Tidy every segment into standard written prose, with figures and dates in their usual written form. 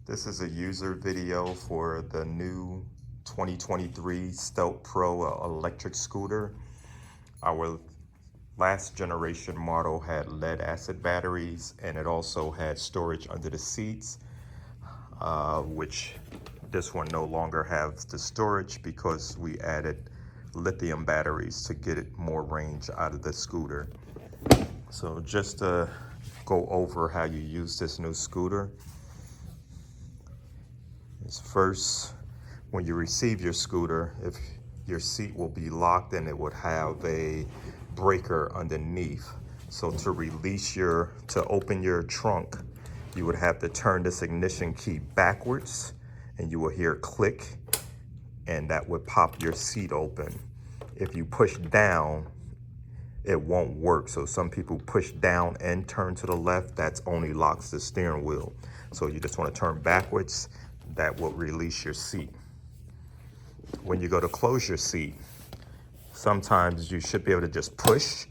This is a user video for the new 2023 Stealth Pro electric scooter. Our last generation model had lead acid batteries, and it also had storage under the seats, which this one no longer has the storage because we added lithium batteries to get it more range out of the scooter. So just to go over how you use this new scooter. First, when you receive your scooter, if your seat will be locked and it would have a breaker underneath. So to open your trunk, you would have to turn this ignition key backwards and you will hear click, and that would pop your seat open. If you push down, it won't work. So some people push down and turn to the left, that only locks the steering wheel. So you just want to turn backwards. That will release your seat. When you go to close your seat, sometimes you should be able to just push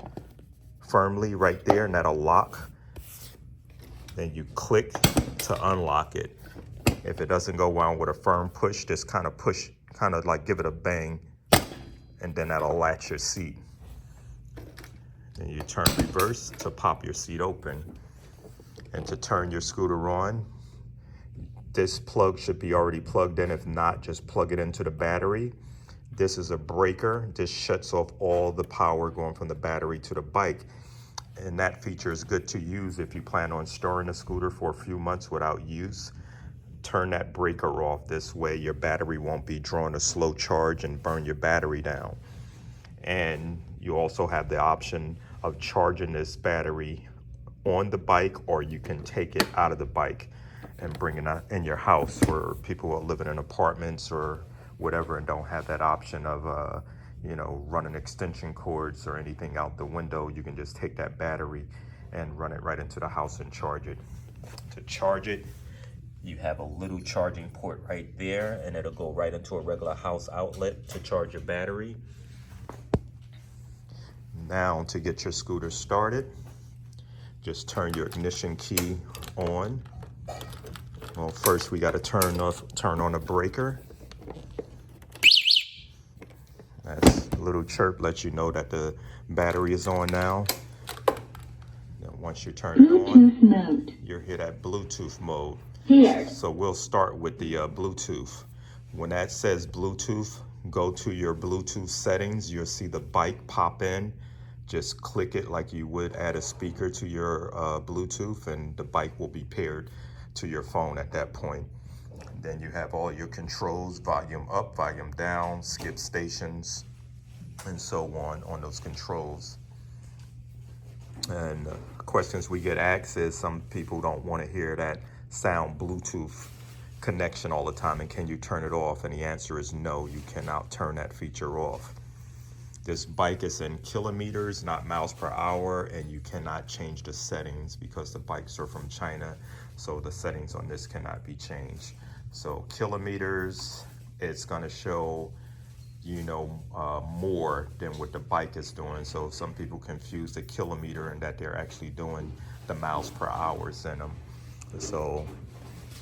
firmly right there and that'll lock. Then you click to unlock it. If it doesn't go well with a firm push, just kind of like give it a bang, and then that'll latch your seat. Then you turn reverse to pop your seat open. And to turn your scooter on, this plug should be already plugged in. If not, just plug it into the battery. This is a breaker. This shuts off all the power going from the battery to the bike. And that feature is good to use if you plan on storing a scooter for a few months without use. Turn that breaker off. This way your battery won't be drawing a slow charge and burn your battery down. And you also have the option of charging this battery on the bike, or you can take it out of the bike and bring it in your house for people who are living in apartments or whatever and don't have that option of running extension cords or anything out the window. You can just take that battery and run it right into the house and charge it. To charge it, you have a little charging port right there, and it'll go right into a regular house outlet to charge your battery. Now to get your scooter started, just turn your ignition key on. Well, first we got to turn on a breaker. That's a little chirp lets you know that the battery is on now. Then once you turn it on, you'll hear that Bluetooth mode. Here. So we'll start with the Bluetooth. When that says Bluetooth, go to your Bluetooth settings. You'll see the bike pop in. Just click it like you would add a speaker to your Bluetooth, and the bike will be paired to your phone at that point. Then you have all your controls, volume up, volume down, skip stations, and so on those controls. And questions we get asked is some people don't want to hear that sound Bluetooth connection all the time, and can you turn it off? And the answer is no, you cannot turn that feature off. This bike is in kilometers, not miles per hour, and you cannot change the settings because the bikes are from China, so the settings on this cannot be changed. So kilometers, it's gonna show, more than what the bike is doing. So some people confuse the kilometer and that they're actually doing the miles per hour in them. So,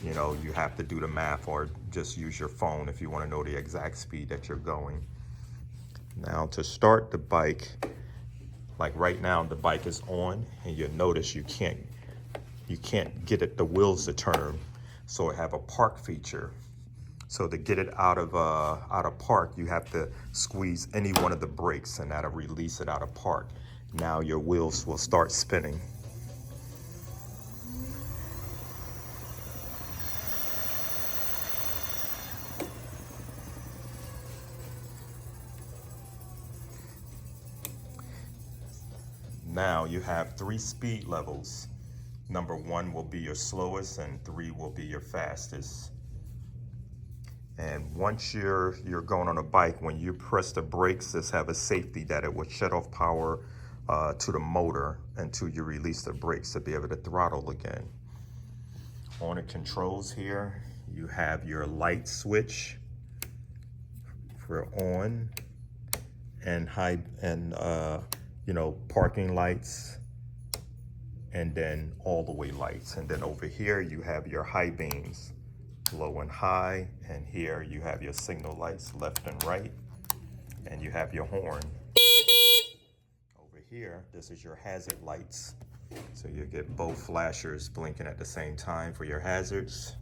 you have to do the math or just use your phone if you wanna know the exact speed that you're going. Now to start the bike, like right now the bike is on, and you'll notice you can't get the wheels to turn, so it have a park feature. So to get it out of park, you have to squeeze any one of the brakes, and that'll release it out of park. Now your wheels will start spinning. Now you have 3 speed levels. Number 1 will be your slowest, and 3 will be your fastest. And once you're going on a bike, when you press the brakes, this have a safety that it will shut off power to the motor until you release the brakes to be able to throttle again. On the controls here, you have your light switch for on and high and parking lights, and then all the way lights. And then over here you have your high beams. low and high, and here you have your signal lights left and right, and you have your horn. Over here, this is your hazard lights. So you get both flashers blinking at the same time for your hazards.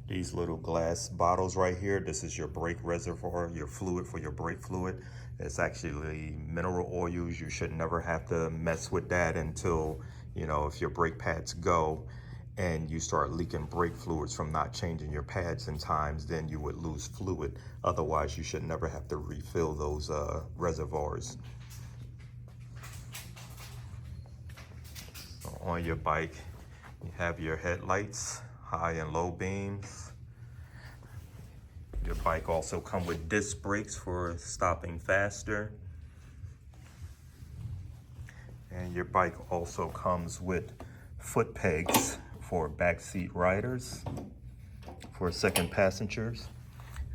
These little glass bottles right here, this is your brake reservoir, your fluid for your brake fluid. It's actually mineral oils. You should never have to mess with that until, you know, if your brake pads go and you start leaking brake fluids from not changing your pads in times, then you would lose fluid. Otherwise, you should never have to refill those reservoirs. So on your bike, you have your headlights, high and low beams. Your bike also comes with disc brakes for stopping faster. And your bike also comes with foot pegs for backseat riders, for second passengers.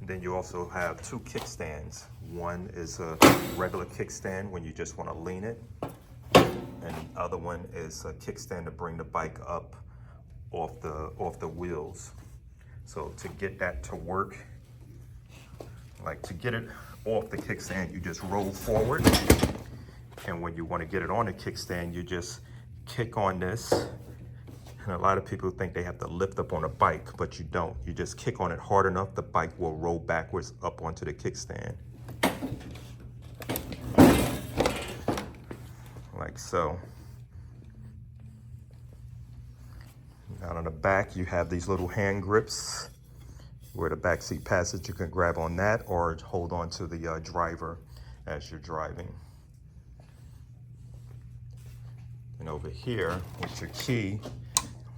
And then you also have two kickstands. One is a regular kickstand when you just want to lean it. And the other one is a kickstand to bring the bike up off the wheels. So to get that to work, like to get it off the kickstand, you just roll forward. And when you want to get it on the kickstand, you just kick on this. And a lot of people think they have to lift up on a bike, but you don't. You just kick on it hard enough, the bike will roll backwards up onto the kickstand. Like so. Now on the back, you have these little hand grips where the backseat passenger can grab on that or hold on to the driver as you're driving. And over here with your key,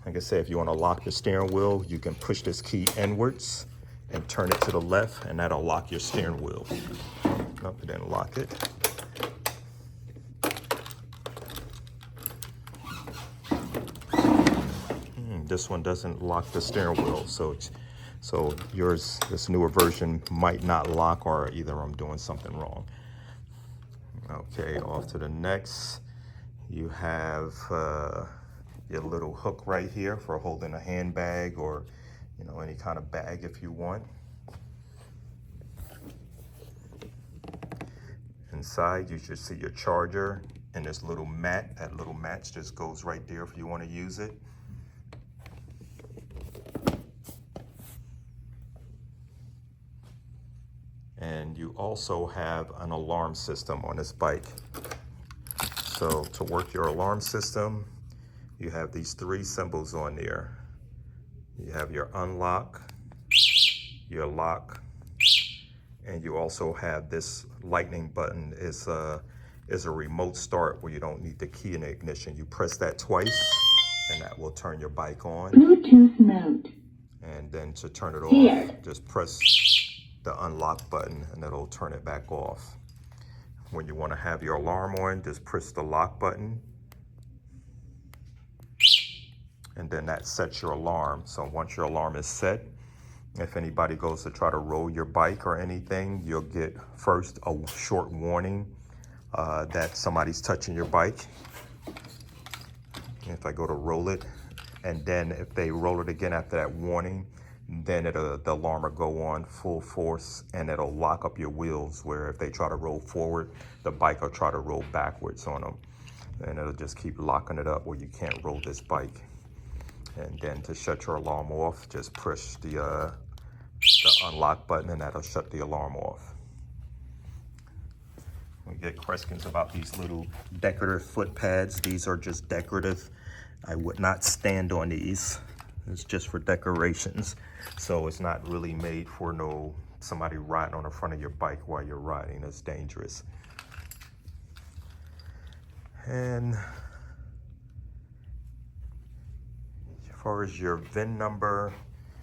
like I said, if you want to lock the steering wheel, you can push this key inwards and turn it to the left, and that'll lock your steering wheel. Nope, it didn't lock it. This one doesn't lock the steering wheel, so yours, this newer version, might not lock, or either I'm doing something wrong. Okay, off to the next. You have your little hook right here for holding a handbag or, you know, any kind of bag if you want. Inside, you should see your charger and this little mat. That little mat just goes right there if you want to use it. And you also have an alarm system on this bike. So to work your alarm system, you have these three symbols on there. You have your unlock, your lock, and you also have this lightning button. Is a remote start where you don't need the key in the ignition. You press that twice and that will turn your bike on. Bluetooth mode. And then to turn it off, Here. just press the unlock button and it'll turn it back off. When you want to have your alarm on, just press the lock button. And then that sets your alarm. So once your alarm is set, if anybody goes to try to roll your bike or anything, you'll get first a short warning that somebody's touching your bike. If I go to roll it, and then if they roll it again after that warning, then the alarm will go on full force and it'll lock up your wheels, where if they try to roll forward, the bike will try to roll backwards on them. And it'll just keep locking it up where you can't roll this bike. And then to shut your alarm off, just push the unlock button and that'll shut the alarm off. We get questions about these little decorative foot pads. These are just decorative. I would not stand on these. It's just for decorations. So it's not really made for somebody riding on the front of your bike while you're riding. It's dangerous. And as far as your VIN number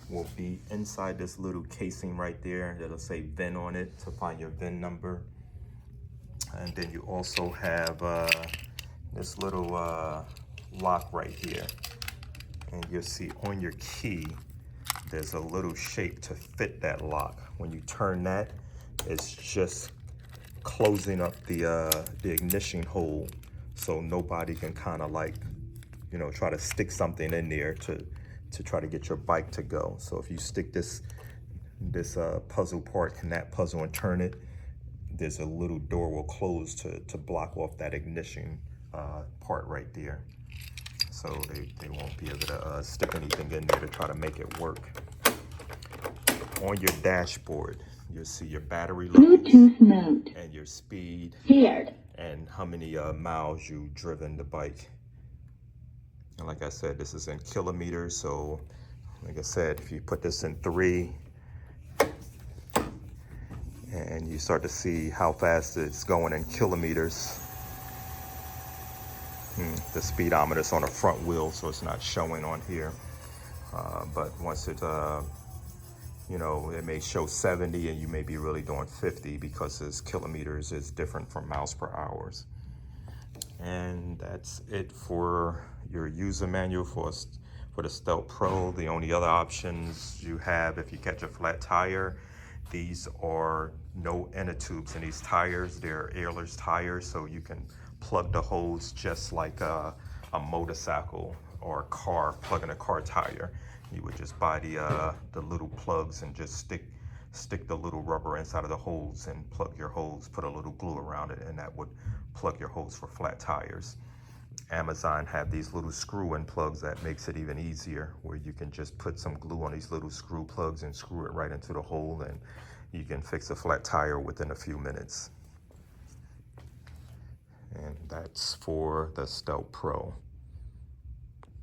will be inside this little casing right there. That'll say VIN on it to find your VIN number. And then you also have this little lock right here. And you'll see on your key, there's a little shape to fit that lock. When you turn that, it's just closing up the ignition hole, so nobody can kind of like, you know, try to stick something in there to try to get your bike to go. So if you stick this puzzle part in that puzzle and turn it, there's a little door will close to block off that ignition part right there. So they won't be able to stick anything in there to try to make it work. On your dashboard, you'll see your battery levels and your speed and how many miles you've driven the bike. And like I said, this is in kilometers. So like I said, if you put this in 3 and you start to see how fast it's going in kilometers. The speedometer's on the front wheel, so it's not showing on here. But once it, you know, it may show 70 and you may be really doing 50 because this kilometers is different from miles per hour. And that's it for your user manual for the Stealth Pro. The only other options you have if you catch a flat tire, these are no inner tubes in these tires. They're airless tires, so you can plug the hose just like a motorcycle or a car, plugging a car tire. You would just buy the little plugs and just stick the little rubber inside of the hose and plug your hose, put a little glue around it, and that would plug your hose for flat tires. Amazon have these little screw-in plugs that makes it even easier, where you can just put some glue on these little screw plugs and screw it right into the hole, and you can fix a flat tire within a few minutes. And that's for the Stealth Pro.